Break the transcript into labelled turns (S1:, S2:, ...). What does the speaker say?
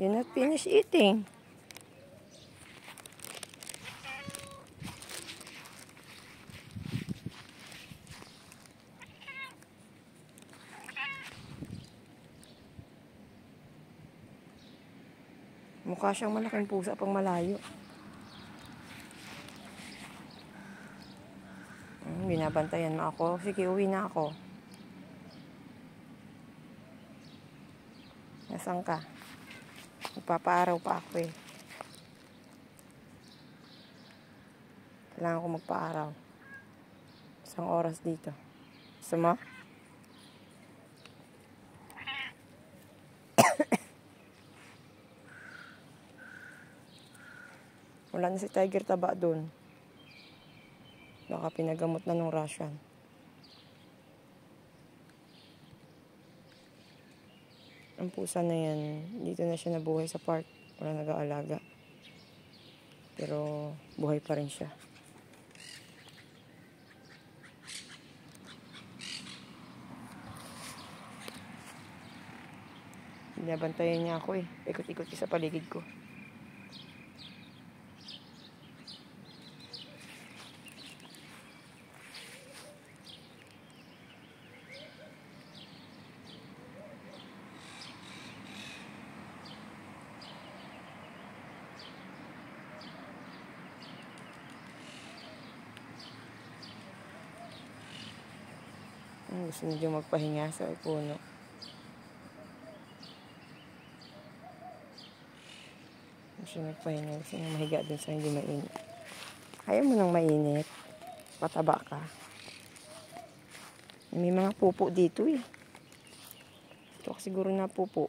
S1: You're not finished eating. Mukha siyang malaking pusa pang malayo. Binabantayan mo ako. Sige, uwi na ako. Nasaan ka? Magpapaaraw pa ako eh. Kailangan ko magpaaraw. Isang oras dito. Gusto mo? Wala na si Tiger Taba doon. Baka pinagamot na ng Russian. Ang pusa na yan, dito na siya nabuhay sa park. Wala nag-aalaga. Pero buhay pa rin siya. Binabantayan niya ako eh. Ikot-ikot sa paligid ko. Gusto niyo magpahinga sa puno. Gusto niyo magpahinga. Gusto niyo mahiga dun sa hindi mainit. Ayaw mo nang mainit. Pataba ka. May mga pupo dito eh. Ito siguro na pupo.